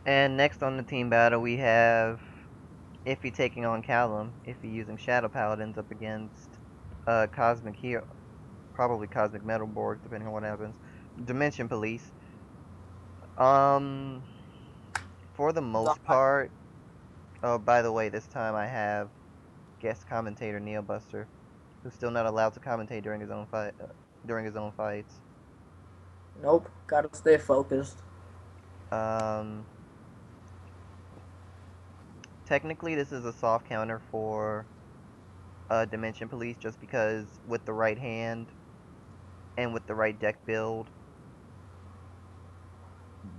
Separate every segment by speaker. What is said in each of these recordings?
Speaker 1: And next on the team battle, we have Iffy taking on Callum. Iffy using Shadow Paladins up against Cosmic Hero, probably Cosmic Metalborg, depending on what happens. Dimension Police. Um, for the
Speaker 2: No,
Speaker 1: most part. Oh, by the way, this time I have guest commentator Neil Buster, who's still not allowed to commentate during his own fights.
Speaker 2: nope. Gotta stay focused.
Speaker 1: Um, technically, this is a soft counter for Dimension Police, just because with the right hand and with the right deck build,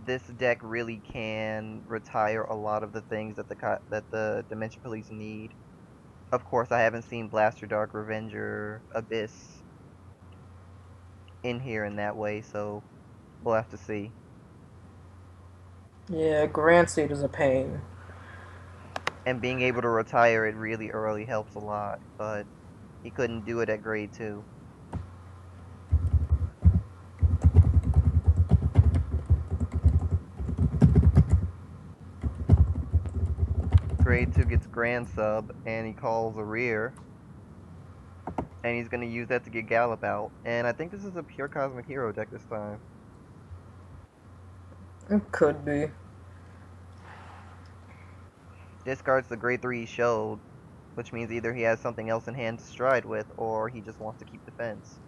Speaker 1: this deck really can retire a lot of the things that the Dimension Police need. Of course, I haven't seen Blaster Dark, Revenger, Abyss in here in that way, so we'll have to see.
Speaker 2: Yeah, Grand Seed is a pain.
Speaker 1: And being able to retire it really early helps a lot, but he couldn't do it at grade 2. Grade 2 gets Grand Sub, and he calls a rear, and he's going to use that to get Gallop out. And I think this is a pure Cosmic Hero deck this time.
Speaker 2: It could be.
Speaker 1: Discards the grade 3 he showed, which means either he has something else in hand to stride with, or he just wants to keep defense.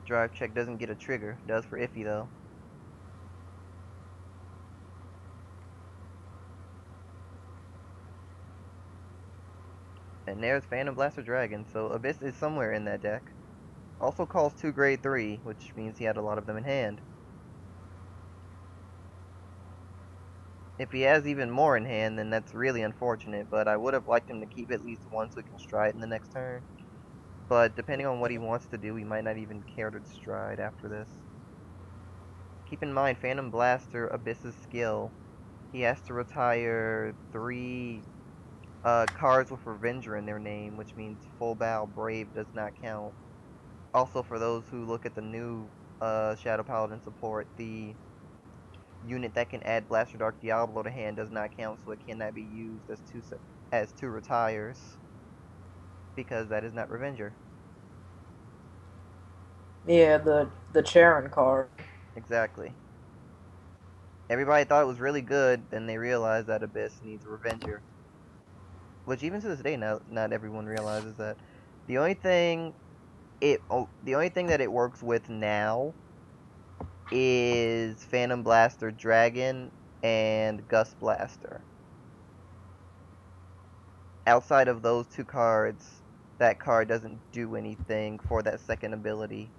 Speaker 1: Drive check doesn't get a trigger, does for Iffy though. And there's Phantom Blaster Dragon, so Abyss is somewhere in that deck. Also calls 2 grade 3, which means he had a lot of them in hand. If he has even more in hand, then that's really unfortunate, but I would have liked him to keep at least one so he can stride in the next turn. But depending on what he wants to do, he might not even care to stride after this. Keep in mind, Phantom Blaster, Abyss's skill, he has to retire 3 cards with Revenger in their name, which means Full Bow Brave does not count. Also, for those who look at the new Shadow Paladin support, the unit that can add Blaster Dark Diablo to hand does not count, so it cannot be used as two retires, because that is not Revenger.
Speaker 2: Yeah, the Charon card.
Speaker 1: Exactly. Everybody thought it was really good, then they realized that Abyss needs a Revenger. Which even to this day, not everyone realizes that. The only thing the only thing that it works with now is Phantom Blaster Dragon and Gust Blaster. Outside of those 2 cards, that card doesn't do anything for that second ability.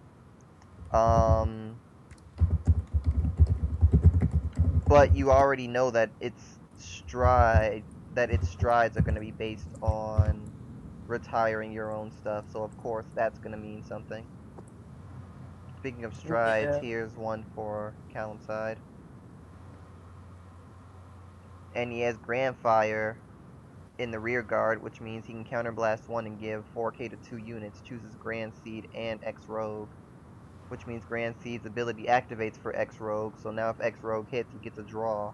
Speaker 1: But you already know that its strides are going to be based on retiring your own stuff, so of course that's going to mean something. Speaking of strides,
Speaker 2: Yeah.
Speaker 1: here's one for Callum's side. And he has Grand Fire in the rear guard, which means he can counterblast 1 and give 4k to 2 units, chooses Grand Seed and X-Rogue, which means Grand Seed's ability activates for X-Rogue, so now if X-Rogue hits, he gets a draw.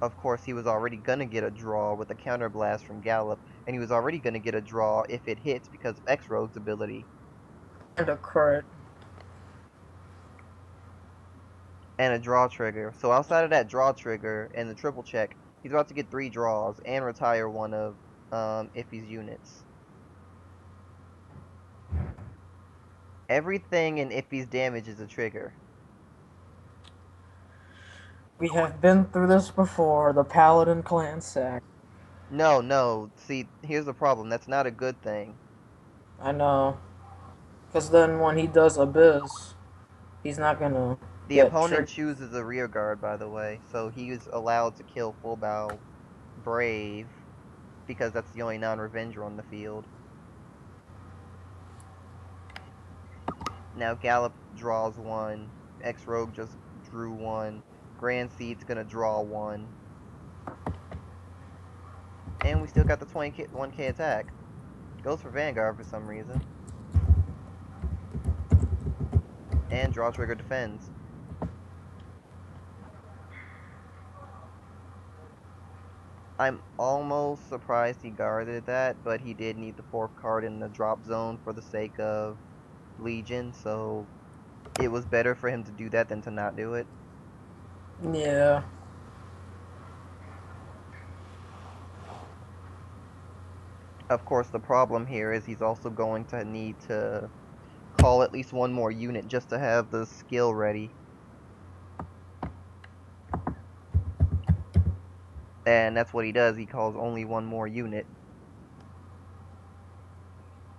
Speaker 1: Of course, he was already going to get a draw with a counterblast from Gallop, and he was already going to get a draw if it hits because of X-Rogue's ability.
Speaker 2: And a crit.
Speaker 1: And a draw trigger. So outside of that draw trigger and the triple check, he's about to get 3 draws and retire one of Iffy's units. Everything in Iffy's damage is a trigger.
Speaker 2: We have been through this before. The Paladin clan sack.
Speaker 1: No. See, here's the problem. That's not a good thing.
Speaker 2: I know. Because then when he does Abyss, he's not gonna
Speaker 1: The
Speaker 2: get
Speaker 1: opponent
Speaker 2: tricked.
Speaker 1: chooses a rear guard, by the way, so he is allowed to kill Full Bow Brave because that's the only non-revenger on the field. Now Gallop draws 1. X-Rogue just drew 1. Grand Seed's gonna draw 1. And we still got the 1k attack. Goes for Vanguard for some reason. and draw trigger defends. I'm almost surprised he guarded that, but he did need the fourth card in the drop zone for the sake of Legion, so it was better for him to do that than to not do it.
Speaker 2: Yeah.
Speaker 1: Of course, the problem here is he's also going to need to call at least one more unit just to have the skill ready. And that's what he does. He calls only one more unit,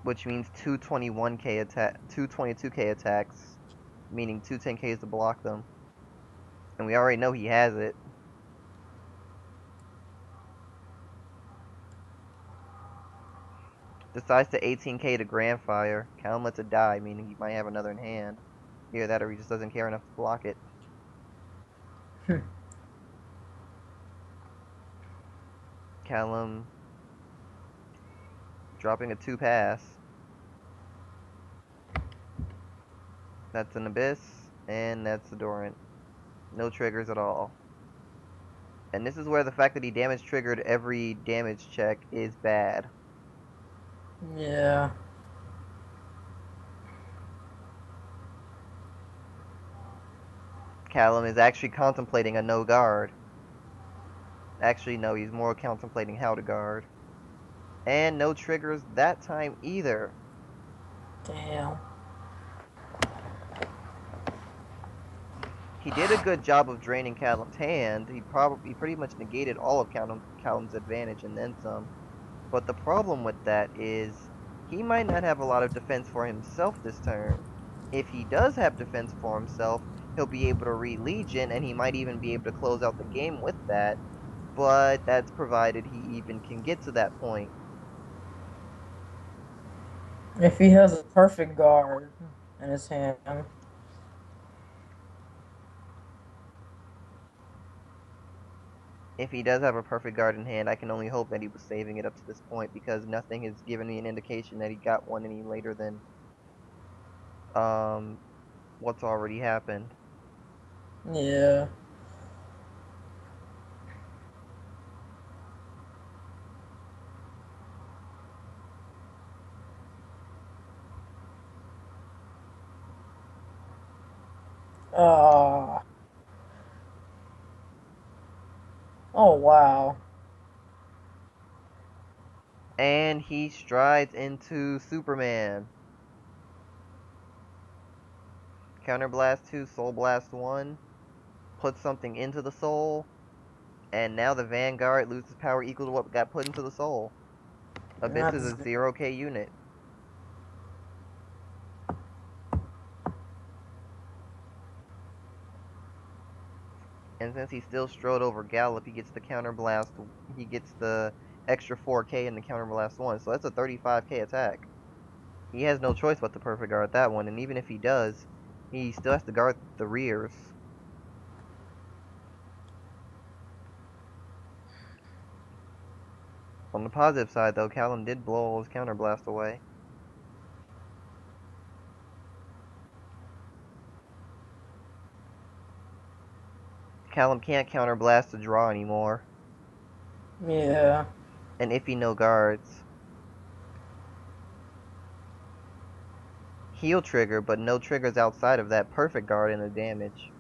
Speaker 1: which means two 21k attack, two 22k attacks, meaning two 10ks to block them. And we already know he has it. Decides to 18k to Grandfire. Callum lets it die, meaning he might have another in hand. Either that or he just doesn't care enough to block it. Callum dropping a 2 pass. That's an Abyss, and that's a Dorant. No triggers at all. And this is where the fact that he damage triggered every damage check is bad.
Speaker 2: Yeah.
Speaker 1: Callum is actually contemplating a no guard. Actually, no, he's more contemplating how to guard. And no triggers that time either.
Speaker 2: Damn.
Speaker 1: He did a good job of draining Callum's hand. He pretty much negated all of Callum's advantage and then some. But the problem with that is he might not have a lot of defense for himself this turn. If he does have defense for himself, he'll be able to re-Legion, and he might even be able to close out the game with that. But that's provided he even can get to that point.
Speaker 2: If he has a perfect guard in his hand.
Speaker 1: If he does have a perfect guard in hand, I can only hope that he was saving it up to this point, because nothing has given me an indication that he got one any later than what's already happened.
Speaker 2: Yeah. Uh, oh, wow.
Speaker 1: And he strides into Superman. Counterblast 2, Soul Blast 1, puts something into the soul, and now the Vanguard loses power equal to what got put into the soul. Abyss
Speaker 2: Not
Speaker 1: is
Speaker 2: this
Speaker 1: a
Speaker 2: guy.
Speaker 1: 0k unit. And since he still strode over Gallop, he gets the Counterblast, he gets the extra 4k in the Counterblast 1, so that's a 35k attack. He has no choice but to perfect guard that one, and even if he does, he still has to guard the rears. On the positive side, though, Callum did blow all his Counterblast away. Callum can't Counterblast to draw anymore,
Speaker 2: Yeah.
Speaker 1: and Iffy no guards. Heal trigger, but no triggers outside of that perfect guard and the damage.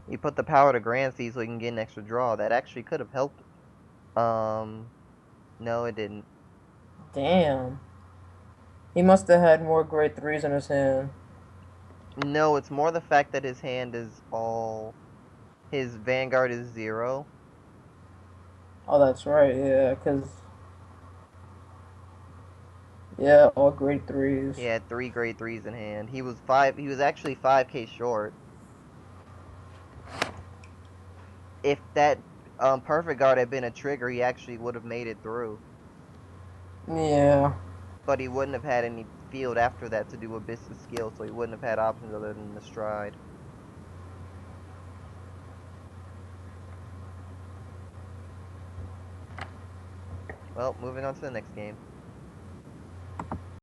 Speaker 1: He put the power to Grand Seed so he can get an extra draw. That actually could have helped. No, it didn't.
Speaker 2: Damn. He must have had more grade threes in his hand.
Speaker 1: No, it's more the fact that his hand is all. His Vanguard is 0.
Speaker 2: Oh, that's right. Yeah, because, yeah, all grade threes.
Speaker 1: He had 3 grade 3s in hand. He was 5. He was actually 5k short. If that perfect guard had been a trigger, he actually would have made it through.
Speaker 2: Yeah.
Speaker 1: But he wouldn't have had any field after that to do Abyss's skill, so he wouldn't have had options other than the stride. Well, moving on to the next game.